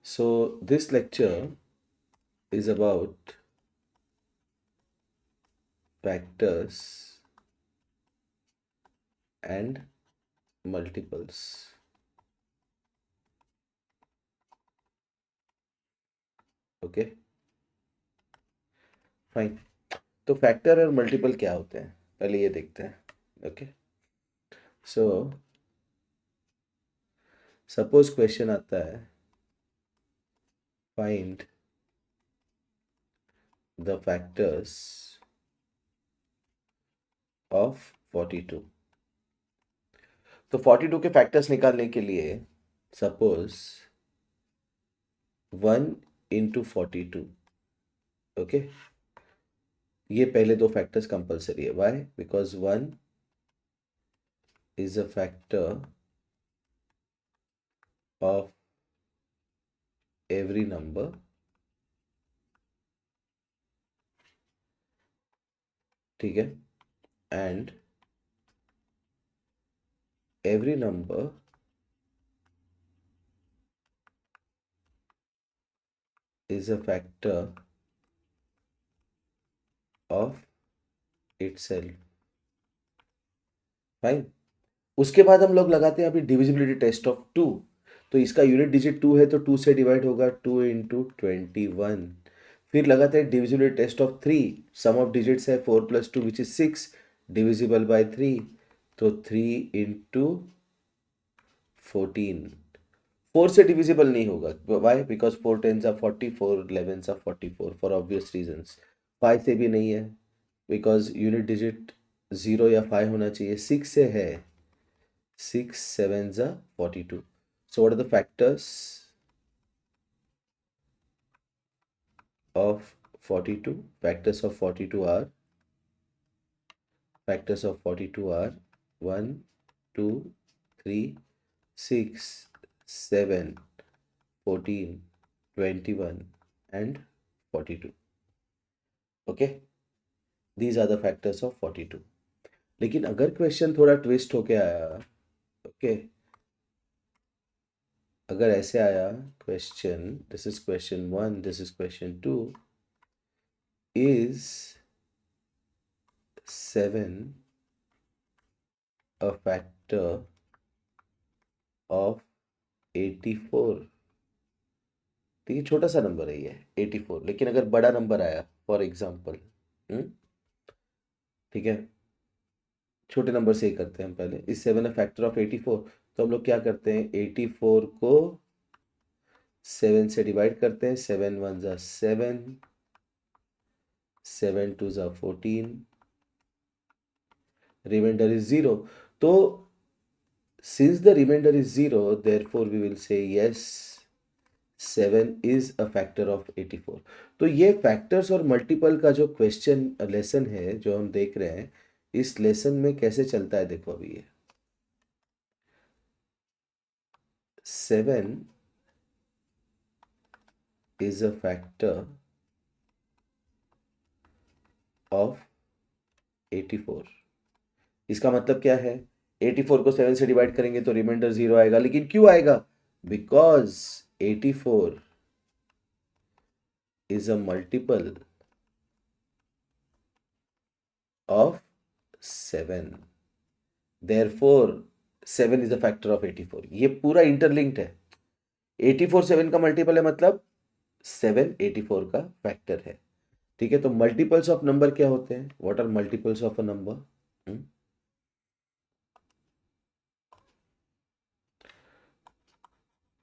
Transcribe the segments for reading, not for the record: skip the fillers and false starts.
So this lecture is about factors and multiples. Okay, fine. तो factor और multiple क्या होते हैं, पहले ये देखते हैं। ओके, सो सपोज क्वेश्चन आता है, फाइंड द फैक्टर्स ऑफ 42। तो 42 के फैक्टर्स निकालने के लिए सपोज 1 into 42। ओके, ये पहले दो फैक्टर्स कंपलसरी है। Why? Because 1 is a factor of every number, ठीक है, and every number is a factor of itself। Fine. उसके बाद हम लोग लगाते हैं अभी डिविजिबिलिटी टेस्ट ऑफ 2। तो इसका यूनिट डिजिट 2 है, तो 2 से डिवाइड होगा, 2 into 21। फिर लगाते हैं divisibility test of 3। Sum of digits है 4 + 2 विच इज 6, डिविजिबल बाय 3। तो 3 into 14। 4 से डिविजिबल नहीं होगा। Why? Because 4 10 = 40, 4 11 = 44 for obvious reasons. 5 से भी नहीं है, बिकॉज यूनिट डिजिट 0 या 5 होना चाहिए। 6 से है, 6 7 = 42। So what are the factors of 42? Factors of 42 are 1 2 3 6 7 14 21 and 42। okay, these are the factors of 42। लेकिन अगर क्वेश्चन थोड़ा ट्विस्ट होके आया, ओके, अगर ऐसे आया question, this is question 1, this is question 2, is 7 a factor of 84? ठीक है, छोटा सा नंबर है ये 84, लेकिन अगर बड़ा नंबर आया फॉर एग्जाम्पल, ठीक है, छोटे नंबर से ही करते हैं हम पहले। इस 7 अ फैक्टर ऑफ 84, तो हम लोग क्या करते हैं, 84 को 7 से डिवाइड करते हैं। 7 1 = 7, 7 2 = 14, रिमाइंडर इज 0। तो since the remainder is 0, therefore we will say yes, 7 is a factor of 84। तो ये फैक्टर्स और मल्टीपल का जो क्वेश्चन लेसन है जो हम देख रहे हैं, इस लेसन में कैसे चलता है देखो। अभी ये 7 is a factor of 84। इसका मतलब क्या है, 84 को 7 से डिवाइड करेंगे तो रिमाइंडर 0 आएगा। लेकिन क्यों आएगा? Because 84 is a multiple of 7, therefore 7 is a factor of 84। ये पूरा इंटरलिंक्ड है। 84 7 का मल्टीपल है, मतलब 7 84 का फैक्टर है। ठीक है, तो मल्टीपल्स ऑफ नंबर क्या होते हैं? What are multiples of a number?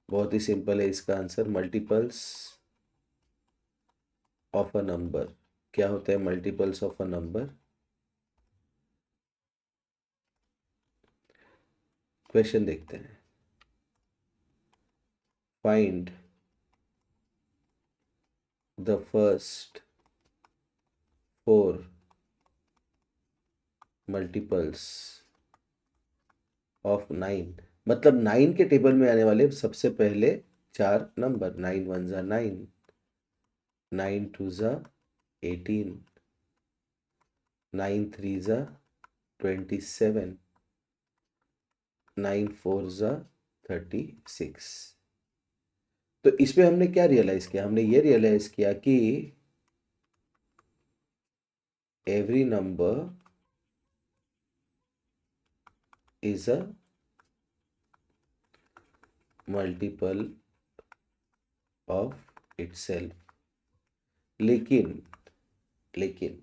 बहुत ही सिंपल है इसका answer. Multiples of a number क्या होता है? Multiples of a number, question देखते हैं। Find the first 4 multiples of 9। मतलब 9 के टेबल में आने वाले सबसे पहले 4 नंबर। 9 1 = 9, 9 2 = 18, 9 3 = 27, 9 4 = 36। तो इस पे हमने क्या रियलाइज किया, हमने ये रियलाइज किया कि every number is a multiple of itself. लेकिन लेकिन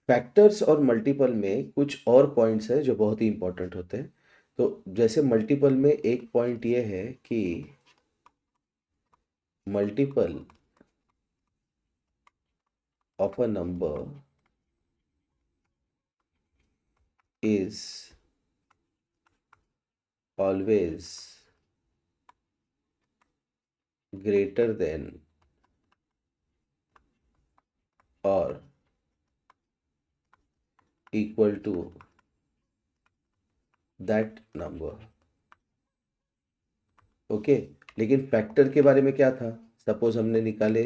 फैक्टर्स और मल्टीपल में कुछ और पॉइंट्स हैं जो बहुत ही इंपॉर्टेंट होते हैं। तो जैसे मल्टीपल में एक पॉइंट ये है कि multiple of a number is always greater than or equal to that number। Okay, लेकिन फैक्टर के बारे में क्या था, सपोज हमने निकाले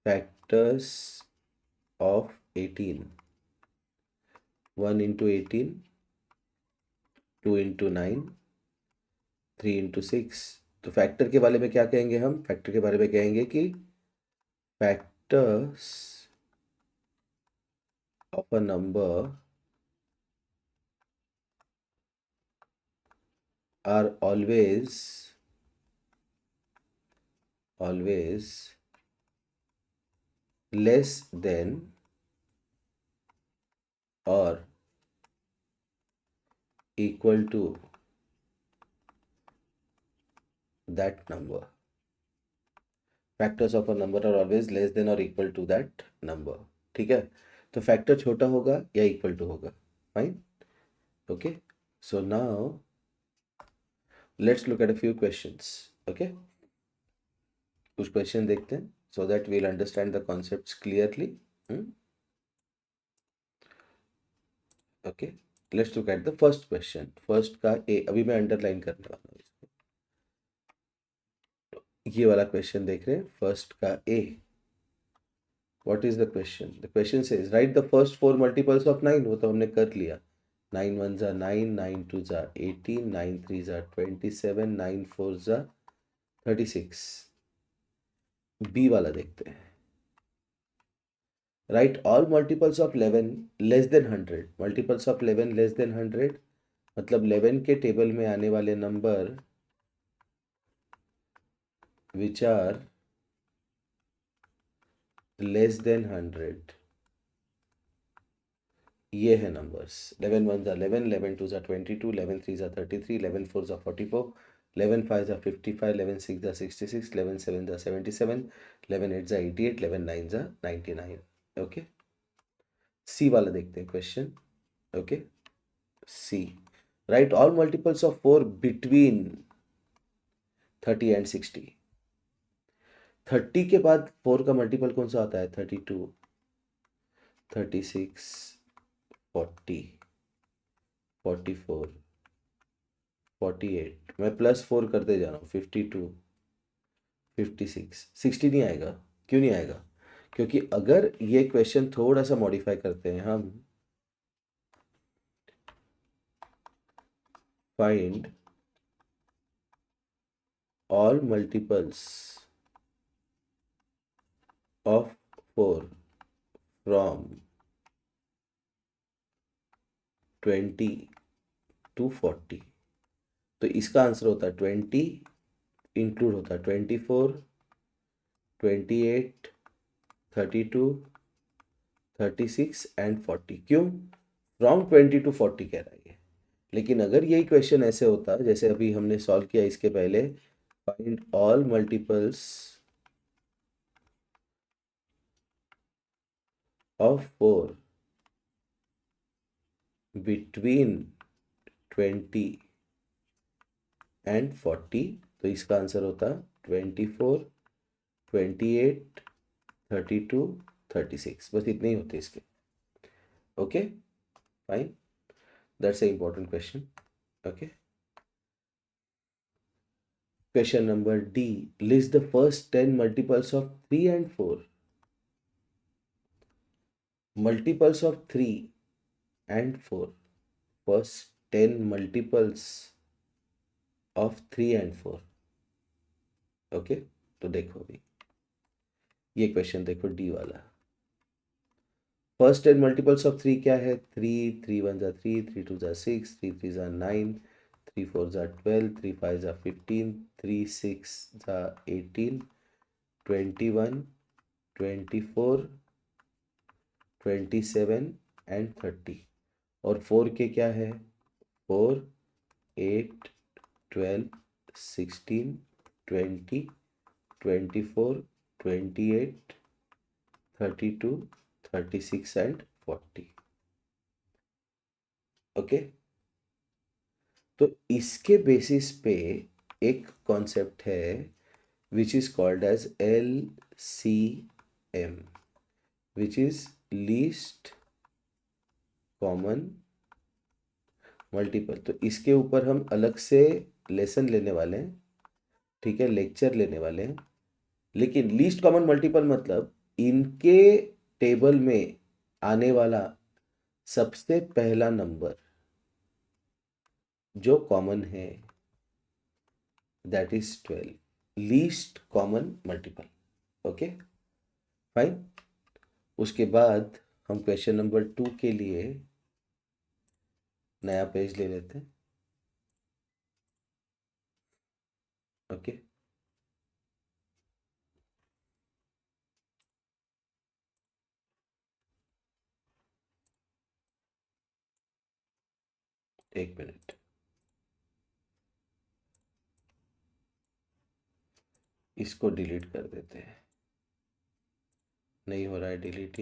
factors of 18, 1 into 18, 2 into 9, 3 into 6। तो फैक्टर के बारे में क्या कहेंगे, हम फैक्टर के बारे में कहेंगे कि factors of a number are always less than और equal to that number। Factors of a number are always less than और इक्वल टू दैट नंबर। ठीक है, तो फैक्टर छोटा होगा या इक्वल टू होगा। Fine, okay. So now let's look at a few questions. Okay, कुछ क्वेश्चन देखते हैं so that we'll understand the concepts clearly. Okay, let's look at the first question. First का ए अभी मैं अंडरलाइन करने वाला हूँ इसको। ये वाला क्वेश्चन देख रहे हैं, फर्स्ट का ए। What is the question? The question says write the first four multiples of 9। वो तो हमने कर लिया। 9 1s are 9, 9 2s are 18, 9 3s are 27, 9 4s are 36। B वाला देखते हैं। Right all multiples of 11 less than 100। Multiples of 11 less than 100 मतलब 11 के टेबल में आने वाले number which are less than 100, ये है numbers. 11 1s are 11, 11 2s are 22, 11 3s are 33, 11 4s are 44, 11 5s are 55, 11 6s are 66, 11 7s are 77, 11 8s are 88, 11 9s are 99। Okay, C वाला देखते हैं क्वेश्चन। Okay, C right all multiples of 4 between 30 and 60। 30 के बाद 4 का multiple कौन सा आता है, 32, 36, 40, 44, 48। मैं +4 करते जा रहा हूँ, 52, 56, 60 नहीं आएगा। क्यों नहीं आएगा, क्योंकि अगर ये क्वेश्चन थोड़ा सा मॉडिफाई करते हैं हम, find all multiples of 4 from 20 to 40। तो इसका आंसर होता है 20, इंक्लूड होता है 24, 28, 32, 36 एंड 40। क्यों, फ्रॉम 20 to 40 कह रहा है ये। लेकिन अगर यही क्वेश्चन ऐसे होता जैसे अभी हमने सॉल्व किया इसके पहले, find all multiples of 4 between 20 and 40, तो इसका आंसर होता 24, 28, 32, 36। बस इतने ही होते इसके। Okay, fine, that's a important question. Okay, question number D, list the first 10 multiples of 3 and 4। Multiples of 3 and 4, first 10 multiples of 3 and 4। Okay, तो देखो अभी ये क्वेश्चन देखो डी वाला। फर्स्ट 10 मल्टीपल्स ऑफ 3 क्या है? 3, 3 1 जा 3, 3 2 जा 6, 3 3 जा 9, 3 4 जा 12, 3 5 जा 15, 3 6 जा 18, 21, 24, 27 एंड 30। और 4 के क्या है? 4, 8, 12, 16, 20, 24, 28, 32, 36 एंड 40। ओके, तो इसके बेसिस पे एक कॉन्सेप्ट है which is called as LCM, which is least common multiple. तो इसके ऊपर हम अलग से लेसन लेने वाले हैं, ठीक है, लेक्चर लेने वाले हैं। लेकिन लीस्ट कॉमन मल्टीपल मतलब इनके टेबल में आने वाला सबसे पहला नंबर जो कॉमन है, that is 12, least common multiple. Okay fine. उसके बाद हम क्वेश्चन नंबर 2 के लिए नया पेज ले लेते हैं। ओके, एक मिनट, इसको डिलीट कर देते हैं। नहीं हो रहा है डिलीट,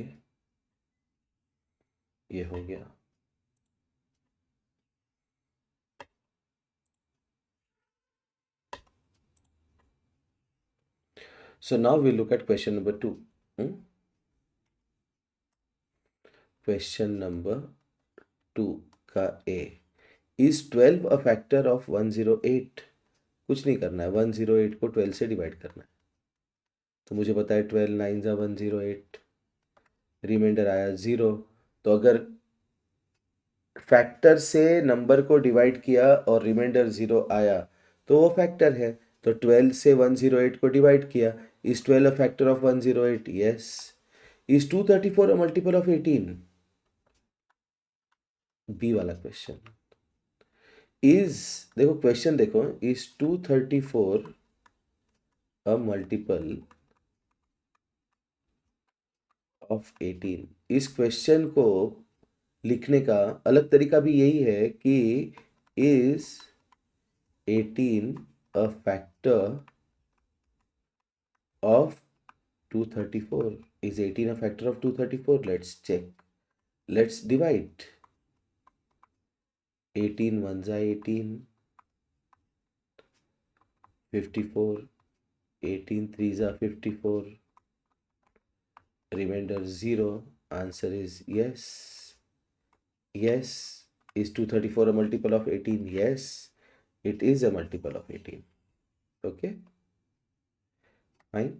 ये हो गया। So now we look at question number 2. Question number 2 का A, is 12 a factor of 108? कुछ नहीं करना है, 108 को 12 से डिवाइड करना है। तो मुझे पता है 12 9 जा 108, रिमाइंडर आया 0। तो अगर फैक्टर से नंबर को डिवाइड किया और रिमाइंडर 0 आया तो वो फैक्टर है। तो 12 से 108 को डिवाइड किया, is 12 a factor of 108? Yes. Is 234 a multiple of 18? B वाला क्वेश्चन। इज, देखो क्वेश्चन देखो, इज 234 अ मल्टीपल ऑफ 18? इस क्वेश्चन को लिखने का अलग तरीका भी यही है कि is 18 a factor of 234? Is 18 a factor of 234? Let's check. Let's divide. 18 ones are 18, 54, 18 threes are 54, remainder 0. Answer is yes. Yes. Is 234 a multiple of 18? Yes, it is a multiple of 18. Okay, fine.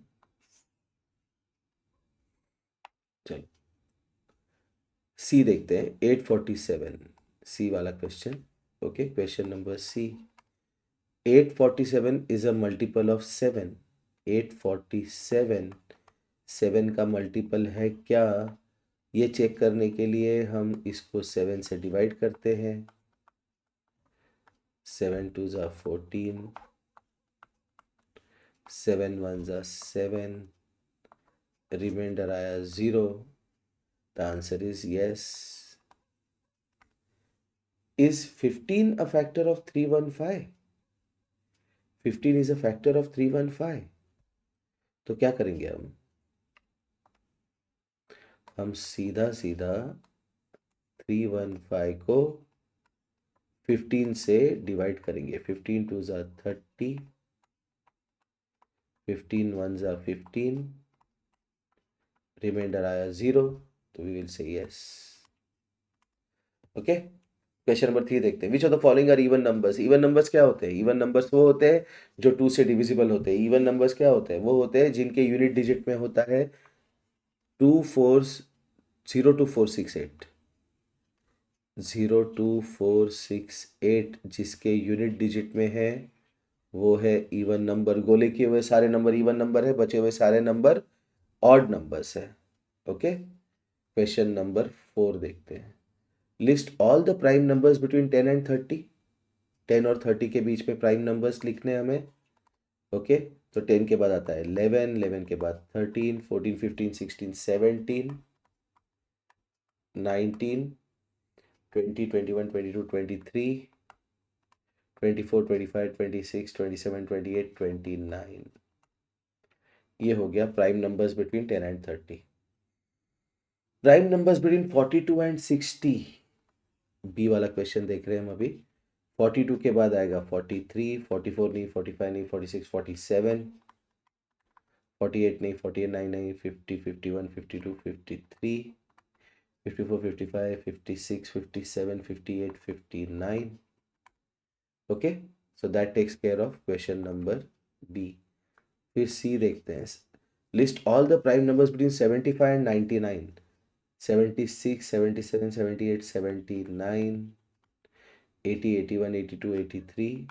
चलो सी देखते हैं, 847, C वाला क्वेश्चन। Okay, question number C, 847 is a multiple of 7. 847 7 का multiple है क्या? ये check करने के लिए हम इसको 7 से डिवाइड करते हैं। 7 2 जा 14, 7 1 जा 7, रिमाइंडर आया 0। The answer is yes. Is 15 a factor of 315? 15 is a factor of 315। तो क्या करेंगे हम सीधा सीधा 315 को 15 से डिवाइड करेंगे। 15 2 जा 30, 15 1 जा 15, रिमाइंडर आया 0। तो we will say yes. Okay, question number 3 देखते हैं। Which of the following are even numbers? Even numbers क्या होते हैं? इवन नंबर्स वो होते हैं जो 2 से डिविजिबल होते हैं। इवन नंबर्स क्या होते हैं? वो होते हैं जिनके यूनिट डिजिट में होता है 2 4 0 2 4 6 8, 0 2 4 6 8 जिसके यूनिट डिजिट में है वो है इवन नंबर, गोले किए हुए सारे नंबर इवन नंबर है, बचे हुए सारे नंबर ऑड नंबर्स है। ओके, क्वेश्चन नंबर 4 देखते हैं। List all the prime numbers between 10 and 30। 10 और 30 के बीच में प्राइम नंबर्स लिखने हैं हमें। ओके, तो 10 के बाद आता है 11, 11 के बाद 13, 14, 15, 16, 17, 19, 20, 21, 22, 23, 24, 25, 26, 27, 28, 29। ये हो गया prime numbers between 10 and 30। Prime numbers between 42 and 60, B वाला क्वेश्चन देख रहे हैं हम अभी। 42 के बाद आएगा 43, 44 नहीं, 45 नहीं, 46, 47, 48 नहीं, 49 नहीं, 50, 51, 52, 53, 54, 55, 56, 57, 58, 59। Okay, so that takes care of question number B. फिर सी देखते हैं। List all the prime numbers between 75 and 99। 76, 77, 78, 79, 80, 81, 82, 83,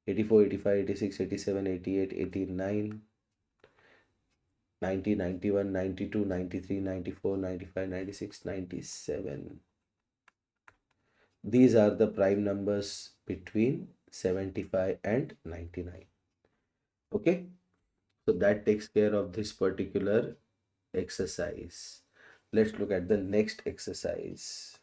84, 85, 86, 87, 88, 89, 90, 91, 92, 93, 94, 95, 96, 97. These are the prime numbers between 75 and 99. Okay, so that takes care of this particular exercise. Let's look at the next exercise.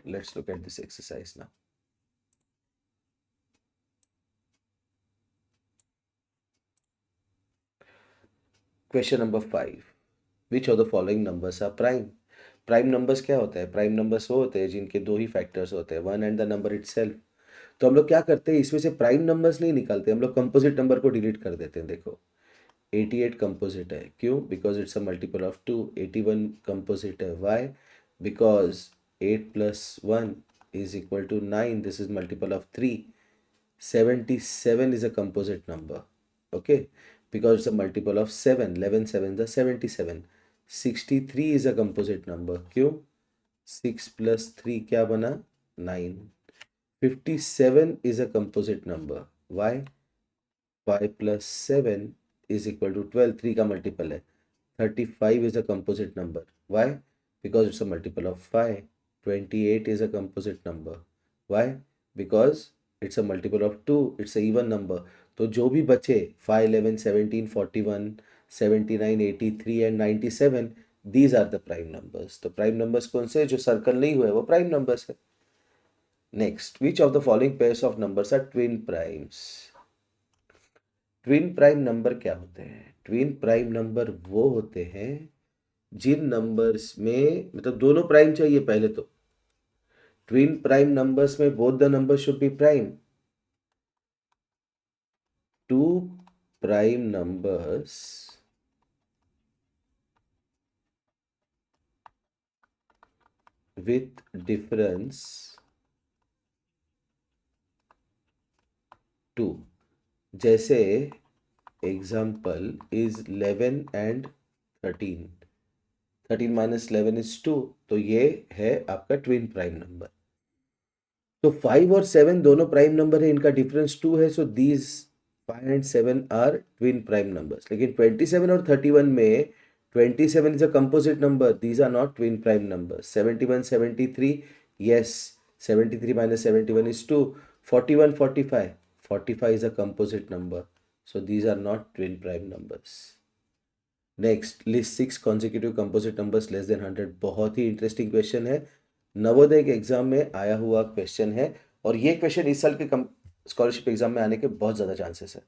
Let's look at this exercise now. Question number 5. Which of the following numbers are prime? Prime numbers क्या होता है? Prime numbers वो होते हैं जिनके दो ही factors होते हैं, one and the number itself. तो हम लोग क्या करते हैं, इसमें से प्राइम नंबर्स नहीं निकालते, हम लोग कंपोजिट नंबर को डिलीट कर देते हैं। देखो 88 कंपोजिट है, क्यों? Because it's a multiple of 2। 81 composite है, Y? Because 8 + 1 is equal to 9, this is multiple of 3। 77 is a composite number, okay, because it's a multiple of 7। 11 7 is 77। 63 is a composite number, क्यों? 6 + 3 क्या बना? 9। 57 is a composite number, why? 5 + 7 is equal to 12, 3 का multiple है। 35 is a composite number, why? Because it's a multiple of 5। 28 is a composite number, why? Because it's a multiple of 2, it's a even number। तो जो भी बचे 5, 11, 17, 41, 79, 83 and 97, these are the prime numbers। तो prime numbers कौन से? जो circle नहीं हुए वो prime numbers है। Next, which of the following pairs of numbers are twin primes? Twin prime number क्या होते हैं? ट्विन प्राइम नंबर वो होते हैं जिन नंबर्स में मतलब दोनों प्राइम चाहिए पहले तो। ट्विन प्राइम नंबर्स में both the number should be prime. Two prime numbers with difference 2, जैसे एग्जाम्पल इज 11 एंड 13। 13 - 11 is 2, तो ये है आपका ट्विन प्राइम नंबर। तो 5 और 7 दोनों प्राइम नंबर है, इनका डिफरेंस 2 है, so these 5 and 7 are twin prime numbers. लेकिन 27 और 31 में 27 is a composite number, these are not twin prime number. 71 73, yes, 73 - 71 is 2। 41 45, 45 is a composite number, so these are not twin prime numbers। Next, list 6 consecutive composite numbers less than 100। बहुत ही interesting question है, नवोदय के exam में आया हुआ question है, और ये क्वेश्चन इस साल के स्कॉलरशिप एग्जाम में आने के बहुत ज़्यादा चांसेस है।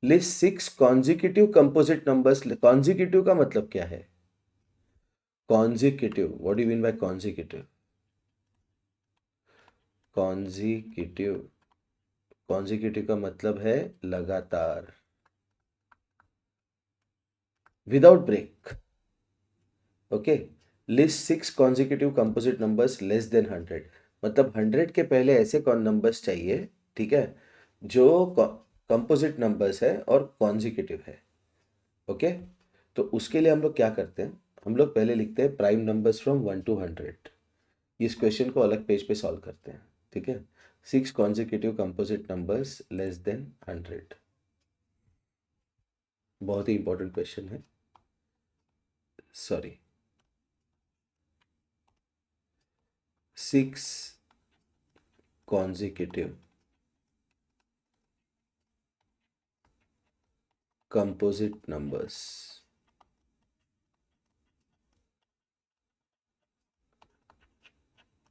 List 6 consecutive composite numbers. Consecutive का मतलब क्या है? Consecutive, what do you mean by consecutive? Consecutive, consecutive का मतलब है लगातार, without break. Okay, list 6 consecutive composite numbers less than 100, मतलब 100 के पहले ऐसे कौन नंबर्स चाहिए, ठीक है, जो कंपोजिट नंबर्स है और कॉन्जिक्यूटिव है। ओके, तो उसके लिए हम लोग क्या करते हैं, हम लोग पहले लिखते हैं प्राइम नंबर्स फ्रॉम 1 to 100। इस क्वेश्चन को अलग पेज पे सॉल्व करते हैं, ठीक है। 6 consecutive composite numbers less than 100, बहुत ही इंपॉर्टेंट क्वेश्चन है। Sorry, 6 consecutive composite numbers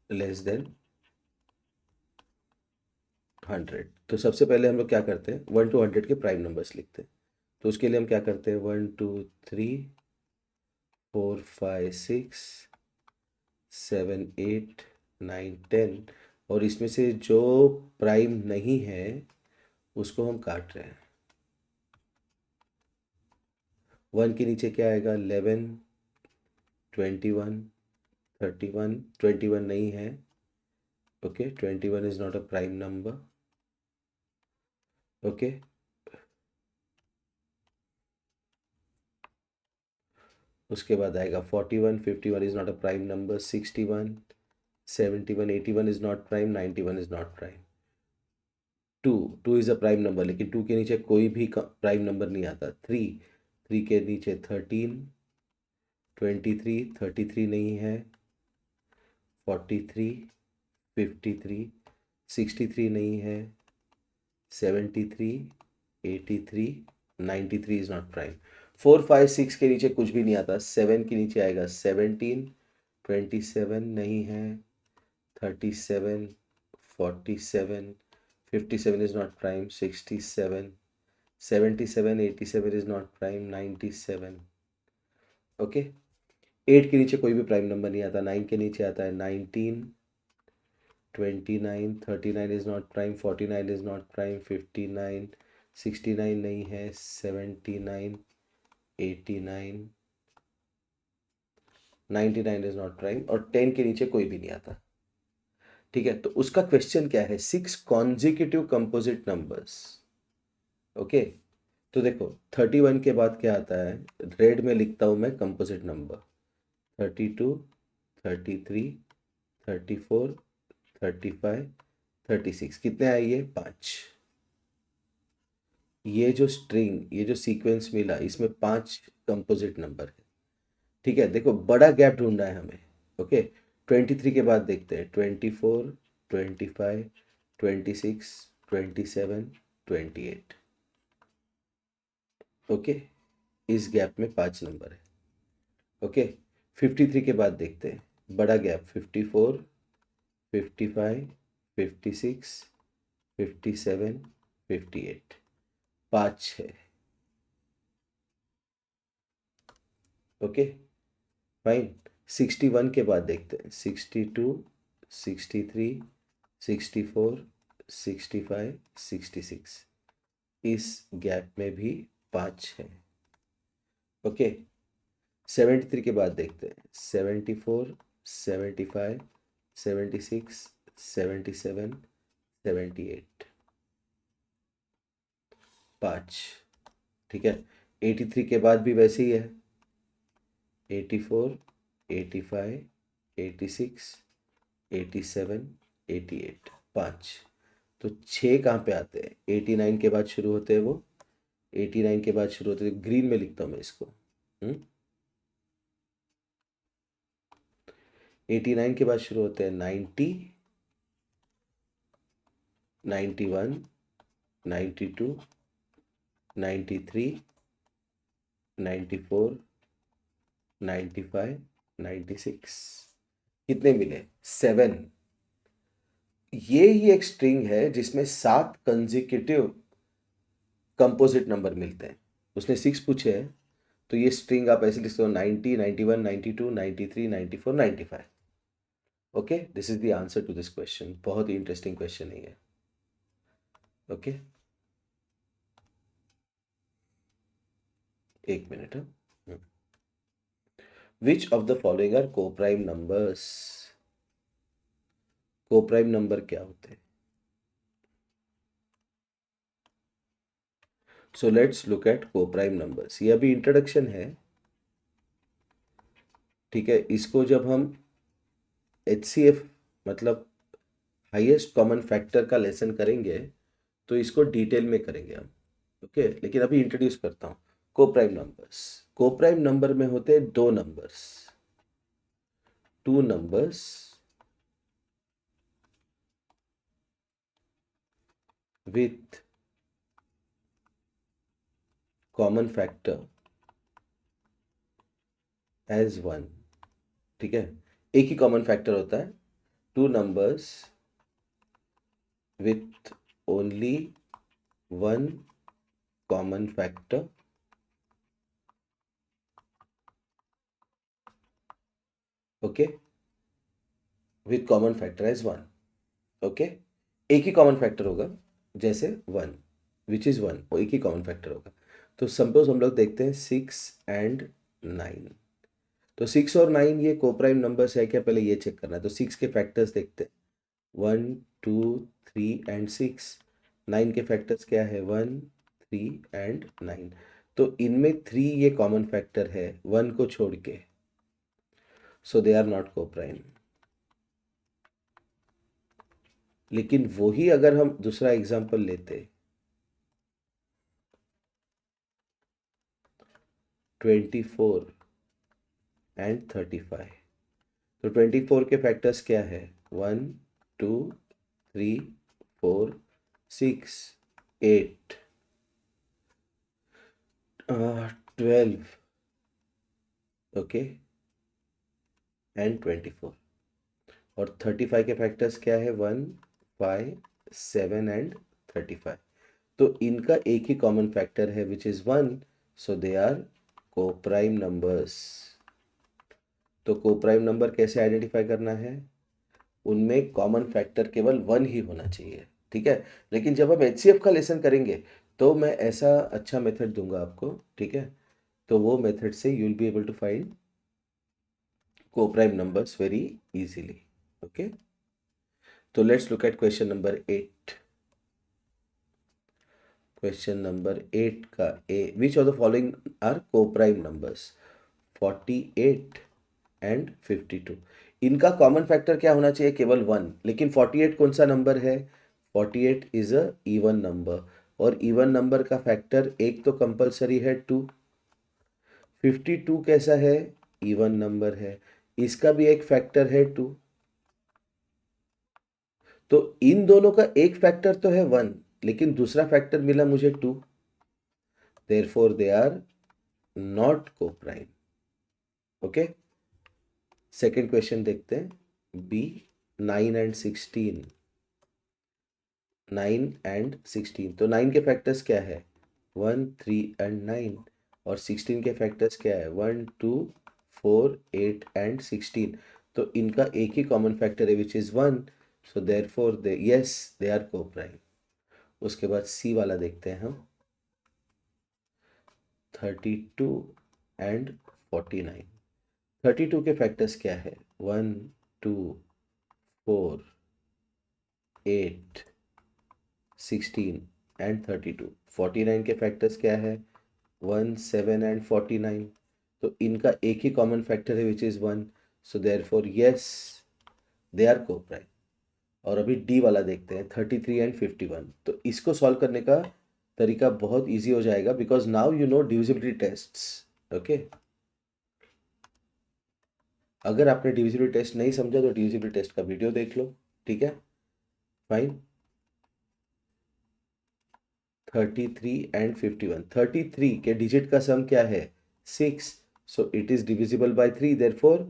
less than 100। तो सबसे पहले हम लोग क्या करते हैं, 1 to 100 के प्राइम नंबर्स लिखते हैं। तो उसके लिए हम क्या करते हैं, 1 2 3 4 5 6 7 8 9 10, और इसमें से जो प्राइम नहीं है उसको हम काट रहे हैं। 1 के नीचे क्या आएगा, 11 21 31, 21 नहीं है, okay, 21 is not a prime number, okay. उसके बाद आएगा 41, 51 is not a prime number, 61 71 81 is not prime, 91 is not prime. 2 2 is a prime number, लेकिन 2 के नीचे कोई भी प्राइम नंबर नहीं आता। 3 3 के नीचे 13 23 33 नहीं है, 43 53 63 नहीं है, 73 83 93 इज नॉट प्राइम। 4 5 6 के नीचे कुछ भी नहीं आता। 7 के नीचे आएगा 17 27 नहीं है, 37 47 57 is not prime, 67 77 87 is not prime, 97, okay. 8 के नीचे कोई भी प्राइम नंबर नहीं आता। 9 के नीचे आता है 19 29 39 is not prime, 49 is not prime, 59 69 नहीं है, 79 89 99 इज नॉट प्राइम, और 10 के नीचे कोई भी नहीं आता, ठीक है। तो उसका क्वेश्चन क्या है, 6 कॉन्जिक्यूटिव कंपोजिट नंबर्स, ओके। तो देखो 31 के बाद क्या आता है, रेड में लिखता हूं मैं कंपोजिट नंबर, 32 33 34 35 36, कितने आए ये, 5। ये जो स्ट्रिंग, ये जो सीक्वेंस मिला, इसमें 5 कंपोजिट नंबर है, ठीक है। देखो बड़ा गैप ढूंढना है हमें, ओके। 23 के बाद देखते हैं 24 25 26 27 28, ओके। इस गैप में 5 नंबर है, ओके। 53 के बाद देखते हैं बड़ा गैप, 54 55 56 57 58, 5 है, ओके फाइन। 61 के बाद देखते हैं 62 63 64 65 66, इस गैप में भी 5 है, ओके। 73 के बाद देखते हैं 74 75 76 77 78, 5, ठीक है। 83 के बाद भी वैसे ही है, 84 85 86 87 88, 5। तो 6 कहाँ पे आते हैं, 89 के बाद शुरू होते हैं वो, 89 के बाद शुरू होते हैं, ग्रीन में लिखता हूँ मैं इसको, 89 के बाद शुरू होते हैं 90 91 92 93 94 95 96, कितने मिले, 7। ये ही एक स्ट्रिंग है जिसमें 7 कंजिक्यूटिव कंपोजिट नंबर मिलते हैं। उसने 6 पूछे हैं, तो ये स्ट्रिंग आप ऐसे लिख सकते हो, 90 91 92 93 94 95, okay. This is the answer to this question. बहुत ही इंटरेस्टिंग क्वेश्चन है ये, ओके। एक minute, which of the following are coprime numbers. Coprime number क्या होते हैं, so let's look at coprime numbers. ये अभी इंट्रोडक्शन है, ठीक है, इसको जब हम HCF मतलब हाईएस्ट कॉमन फैक्टर का लेसन करेंगे तो इसको डिटेल में करेंगे हम। ओके, लेकिन अभी इंट्रोड्यूस करता हूँ कोप्राइम नंबर्स। कोप्राइम नंबर में होते हैं दो numbers, two numbers with common factor as one. ठीक है, एक ही कॉमन फैक्टर होता है, two numbers with only one common factor okay, with common factor as one. Okay, एक ही कॉमन फैक्टर होगा, जैसे वन विच इज़ वन, वो एक ही कॉमन फैक्टर होगा। तो सपोज हम लोग देखते हैं 6 and 9। तो 6 और 9 ये कोप्राइम नंबर्स है क्या, पहले ये चेक करना है। तो 6 के फैक्टर्स देखते हैं, 1 2 3 and 6। 9 के फैक्टर्स क्या है, 1 3 and 9। तो इनमें 3 ये कॉमन फैक्टर है 1 को छोड़ के, सो दे आर नॉट कोप्राइम। लेकिन वही अगर हम दूसरा एग्जांपल लेते, 24 and 35। तो 24 के फैक्टर्स क्या है, 1 2 3 4 6 8 12 ओके एंड 24। और 35 के फैक्टर्स क्या है, 1 5 7 and 35। तो इनका एक ही कॉमन फैक्टर है which is 1, so they are coprime numbers. तो कोप्राइम नंबर कैसे आइडेंटिफाई करना है, उनमें कॉमन फैक्टर केवल 1 ही होना चाहिए। ठीक है, लेकिन जब हम HCF का लेसन करेंगे तो मैं ऐसा अच्छा मेथड दूंगा आपको। ठीक है, तो वो मेथड से you will be able to find coprime numbers very easily. Okay, तो let's look at question number 8। Question number 8 का A, which of the following are coprime numbers, 48 and 52। इनका कॉमन फैक्टर क्या होना चाहिए, केवल 1। लेकिन 48 कौन सा नंबर है, 48 इज अ इवन नंबर, और इवन नंबर का फैक्टर एक तो कंपलसरी है 2। 52 कैसा है, इवन नंबर है, इसका भी एक फैक्टर है 2। तो इन दोनों का एक फैक्टर तो है 1, लेकिन दूसरा फैक्टर मिला मुझे 2, therefore they are not coprime. Okay, second question देखते हैं, बी, 9 and 16। 9 and 16, तो 9 के फैक्टर्स क्या है, 1 3 and 9। और 16 के फैक्टर्स क्या है, 1 2 4 8 and 16। तो इनका एक ही कॉमन फैक्टर है which is 1, so therefore they yes they are coprime. उसके बाद सी वाला देखते हैं हम, 32 and 49। 32 के फैक्टर्स क्या है, 1 2 4 8 16 and 32। 49 के फैक्टर्स क्या है, 1 7 and 49। तो इनका एक ही कॉमन फैक्टर है which is 1, so therefore yes they are coprime. और अभी डी वाला देखते हैं, 33 and 51। तो इसको सॉल्व करने का तरीका बहुत इजी हो जाएगा because now you know divisibility tests. Okay, अगर आपने डिविजिबिलिटी टेस्ट नहीं समझा तो डिविजिबिलिटी टेस्ट का वीडियो देख लो। ठीक है, फाइन। 33 and 51। 33 के डिजिट का सम क्या है, 6, so it is divisible by 3, therefore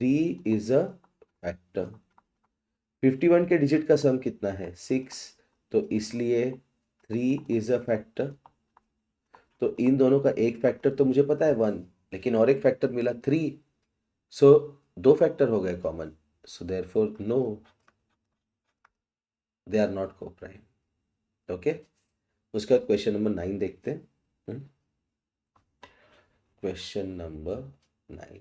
3 is a factor. 51 के डिजिट का सम कितना है, 6, तो इसलिए 3 इज अ फैक्टर। तो इन दोनों का एक फैक्टर तो मुझे पता है 1, लेकिन और एक फैक्टर मिला 3, सो दो फैक्टर हो गए common, so therefore no they are not coprime. Okay, उसके बाद क्वेश्चन नंबर 9 देखते हैं। क्वेश्चन नंबर 9,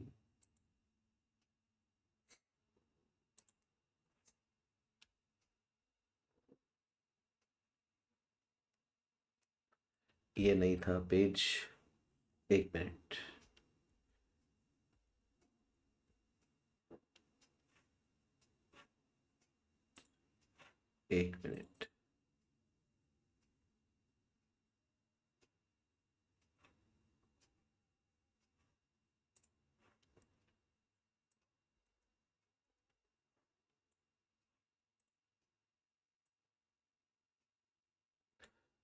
ये नहीं था पेज, एक मिनट। एक minute.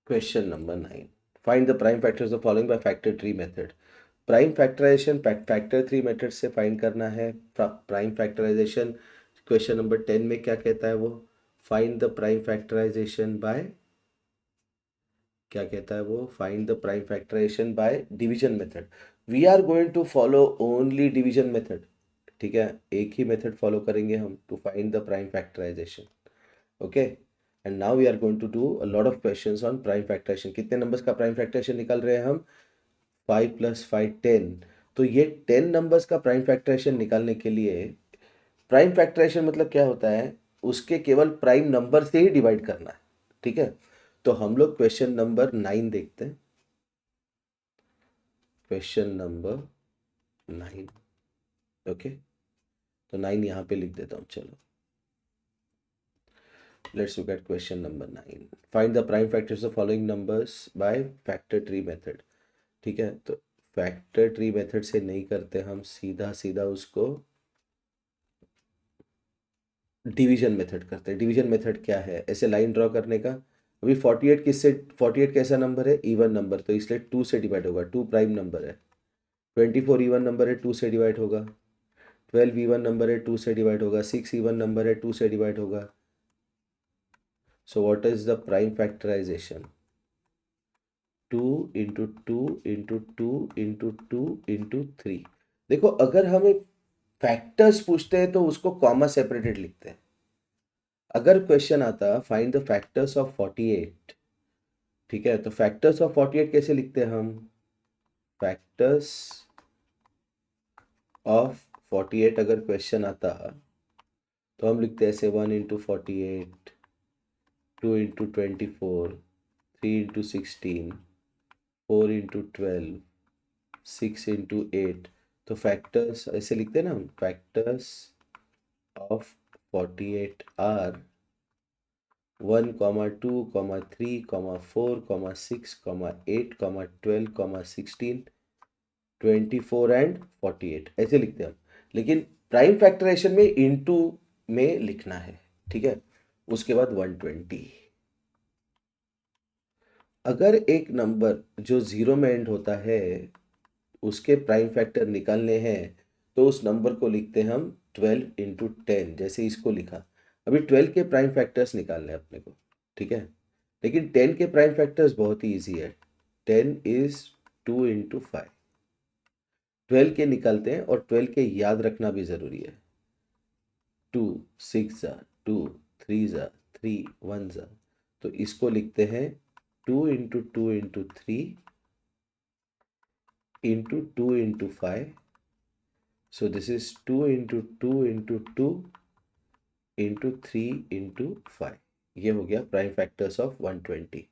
Question number 9, find the prime factors of following by factor tree method. Prime factorization factor three method से फाइंड करना है। प्राइम फैक्टराइजेशन क्वेश्चन नंबर 10 में क्या कहता है वो, find the prime factorization by, क्या कहता है वो, find the prime factorization by division method. We are going to follow only division method, ठीक है, एक ही मेथड फॉलो करेंगे हम to find the prime factorization. Okay, and now we are going to do a lot of questions on prime factorization. कितने numbers का prime factorization निकाल रहे हैं हम, 5 + 5 10। तो ये 10 नंबर्स का प्राइम फैक्टराइजेशन निकालने के लिए, प्राइम फैक्टराइजेशन मतलब क्या होता है, उसके केवल प्राइम नंबर से ही डिवाइड करना है, ठीक है। तो हम लोग क्वेश्चन नंबर 9 देखते हैं। क्वेश्चन नंबर 9, ओके, तो 9 यहाँ पे लिख देता हूँ। चलो, let's look at question number 9। Find the prime factors of following numbers by factor tree method. ठीक है, तो फैक्टर ट्री मेथड से नहीं करते हम, सीधा सीधा उसको डिवीजन मेथड करते हैं। डिवीजन मेथड क्या है, ऐसे लाइन ड्रॉ करने का। अभी 48 किससे, 48 कैसा नंबर है, इवन नंबर, तो इसलिए 2 से डिवाइड होगा, 2 प्राइम नंबर है। 24 इवन नंबर है, 2 से डिवाइड होगा। 12 इवन नंबर है, 2 से डिवाइड होगा। 6 इवन नंबर है, 2 से डिवाइड होगा। So what is the prime factorization, 2 × 2 × 2 × 2 × 3। देखो, अगर हमें फैक्टर्स पूछते हैं तो उसको कॉमा सेपरेटेड लिखते हैं। अगर क्वेश्चन आता फाइंड द फैक्टर्स ऑफ 48, ठीक है, तो फैक्टर्स ऑफ 48 कैसे लिखते हैं हम, फैक्टर्स ऑफ 48 अगर क्वेश्चन आता तो हम लिखते हैं ऐसे, 1 × 48, 2 × 24, 3 × 16, 4 × 12, 6 × 8। तो फैक्टर्स ऐसे लिखते हैं ना हम, फैक्टर्स ऑफ 48 आर 1, 2, 3, 4, 6, 8, 12, 16, 24 एंड 48, ऐसे लिखते हैं हम। लेकिन प्राइम फैक्टराइजेशन में इनटू में लिखना है, ठीक है। उसके बाद 120। अगर एक नंबर जो जीरो में एंड होता है उसके प्राइम फैक्टर निकालने हैं, तो उस नंबर को लिखते हैं हम 12 × 10, जैसे इसको लिखा। अभी 12 के प्राइम फैक्टर्स निकालने हैं अपने को, ठीक है। लेकिन 10 के प्राइम फैक्टर्स बहुत ही ईजी है। 10 इज 2 × 5। 12 के निकालते हैं, और 12 के याद रखना भी ज़रूरी है। 2 6 ज़ा 2, 3 ज़ा 3, 1 ज़ा, तो इसको लिखते हैं 2 × 2 × 3 × 2 × 5। So this is 2 × 2 × 2 × 3 × 5। ये हो गया प्राइम फैक्टर्स ऑफ 120।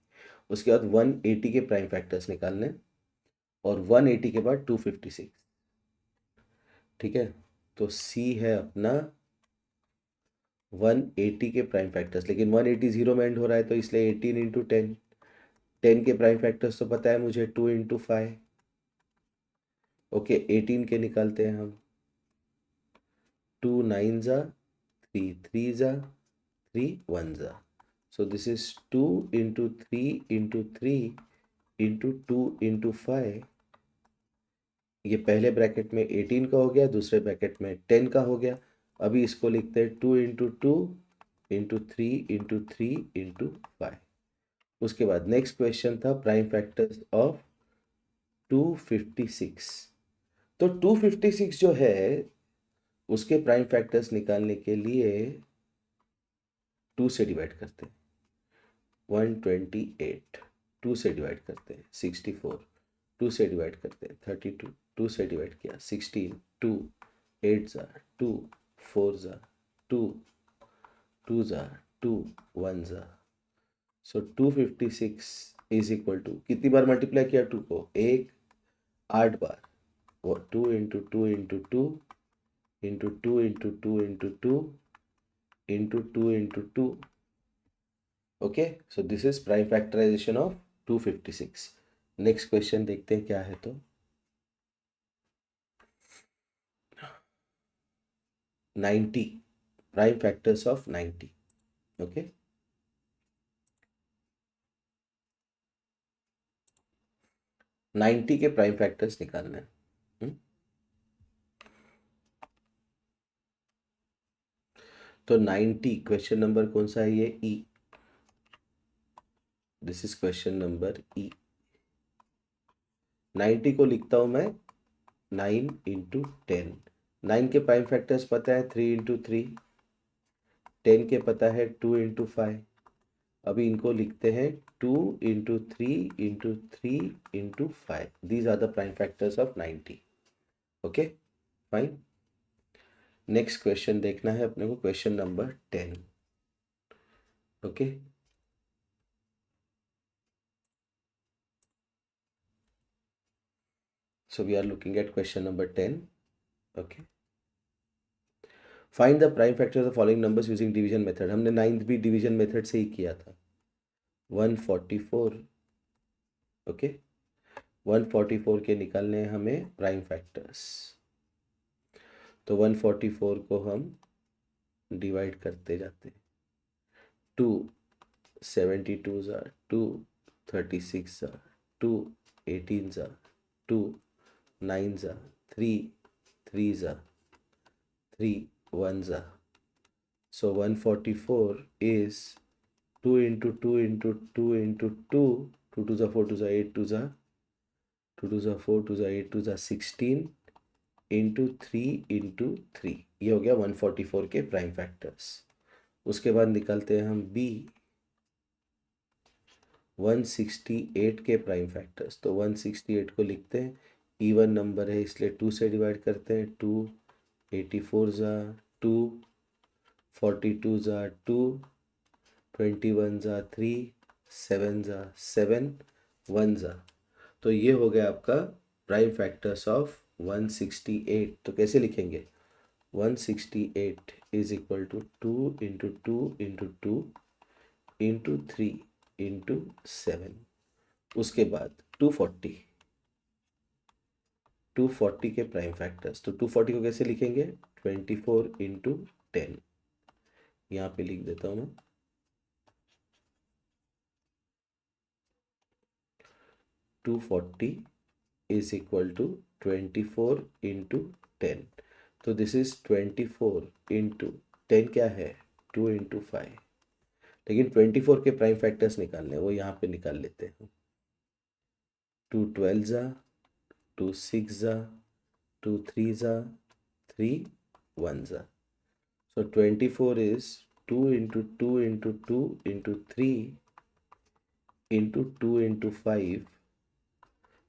उसके बाद 180 के प्राइम फैक्टर्स निकालने, और 180 के बाद 256, ठीक है। तो सी है अपना 180 के प्राइम फैक्टर्स, लेकिन 180 जीरो में एंड हो रहा है, तो इसलिए 18 × 10। 10 के प्राइम फैक्टर्स तो पता है मुझे, 2 × 5। ओके, 18 के निकालते हैं हम। 2 9 ज़ा 3 3 ज़ा 3 1 ज़ा। So this is 2 × 3 × 3 × 2 × 5। ये पहले ब्रैकेट में 18 का हो गया, दूसरे ब्रैकेट में 10 का हो गया। अभी इसको लिखते हैं 2 × 2 × 3 × 3 × 5। उसके बाद नेक्स्ट क्वेश्चन था प्राइम फैक्टर्स ऑफ 256। तो 256 जो है उसके प्राइम फैक्टर्स निकालने के लिए 2 से डिवाइड करते हैं। 128, 2 से डिवाइड करते हैं। 64, 2 से डिवाइड करते हैं। 32, 2 से डिवाइड किया। 16, 2, 8 ज़ा 2, 4 ज़ा 2, 2 ज़ा 2, 1 ज़ा। सो 256 इज इक्वल टू, कितनी बार मल्टीप्लाई किया 2 को, 8 बार। 2 × 2 × 2 × 2 × 2 × 2 × 2 × 2। Okay, so this is prime factorization of 256। Next question देखते हैं क्या है। तो 90 प्राइम फैक्टर्स ऑफ 90। ओके, 90 के प्राइम फैक्टर्स निकालना है। हम्म? तो 90 क्वेश्चन नंबर कौन सा है? ये E, this is question number E. 90 को लिखता हूं मैं 9 × 10। 9 के प्राइम फैक्टर्स पता है 3 × 3, 10 के पता है 2 × 5। अभी इनको लिखते हैं 2 × 3 × 3 × 5। These are the prime factors of 90। Okay, fine. Next question देखना है अपने को, question number 10। Okay, so we are looking at question number 10. Okay, find the prime factors of the following numbers using division method। हमने 9th भी division method से ही किया था। 144। Okay, 144 के निकालने हैं हमें प्राइम फैक्टर्स। तो 144 को हम डिवाइड करते जाते हैं। 2 72 ज़ा 2 36 ज़ा 2 18 ज़ा 2 9 ज़ा 3 3 ज़ा 3 1 ज़ा। So 144 is 2 × 2 × 2 × 2, 2 2 4 2 8 2 2 2 4 2 8 2 16 × 3 × 3। ये हो गया 144 के प्राइम फैक्टर्स। उसके बाद निकालते हैं हम बी 168 के प्राइम फैक्टर्स। तो 168 को लिखते हैं, इवन नंबर है इसलिए 2 से डिवाइड करते हैं। 2 84 ज़ा 2 42 ज़ा 2 21 ज़ा 3 7 ज़ा 7 1 ज़ा। तो ये हो गया आपका प्राइम फैक्टर्स ऑफ 168। तो कैसे लिखेंगे? 168 इज इक्वल टू 2 × 2 × 2 × 3 × 7। उसके बाद 240 के प्राइम फैक्टर्स। तो 240 को कैसे लिखेंगे? 24 × 10। यहाँ पे लिख देता हूँ मैं 240 इज इक्वल टू 24 × 10। तो दिस इज 24 × 10 क्या है? 2 × 5। लेकिन 24 के प्राइम फैक्टर्स निकालने वो यहाँ पे निकाल लेते हैं। 2 12 ज़ा 2 6 ज़ा 2 3 ज़ा 3 1 ज़ा। So 24 is 2 × 2 × 2 × 3 × 2 × 5।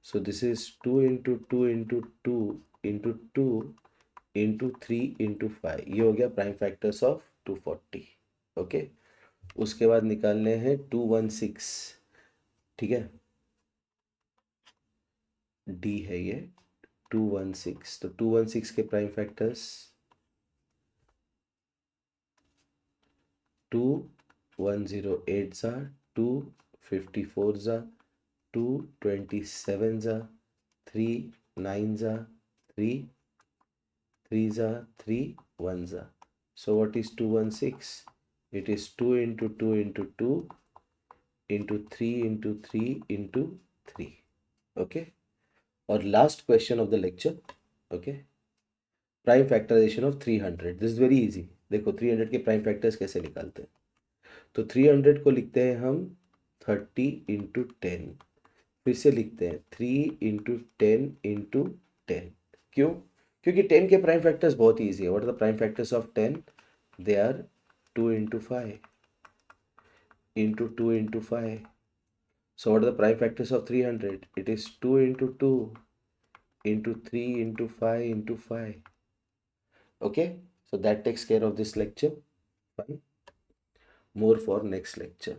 So this is 2 × 2 × 2 × 2 × 3 × 5। ये हो गया प्राइम फैक्टर्स ऑफ 240। ओके, उसके बाद निकालने हैं 216। ठीक है, डी है ये 216। तो 216 के प्राइम फैक्टर्स 2 108 ज़ा 2 54 ज़ा 2 27 ज़ा 3 9 ज़ा 3 3 ज़ा 3 1 ज़ा। So what is 216? It is 2 × 2 × 2 × 3 × 3 × 3। Okay, और last question of the lecture. Okay, prime factorization of 300। This is very easy. देखो 300 के प्राइम फैक्टर्स कैसे निकालते हैं। तो 300 को लिखते हैं हम 30 × 10। फिर से लिखते हैं 3 × 10 × 10। क्यों? क्योंकि 10 के प्राइम फैक्टर्स बहुत ईजी है। What are the prime factors of 10? They are 2 × 5 × 2 × 5। So what are the prime factors of 300? It is 2 × 2 × 3 × 5 × 5. Okay, so that takes care of this lecture. Fine. More for next lecture.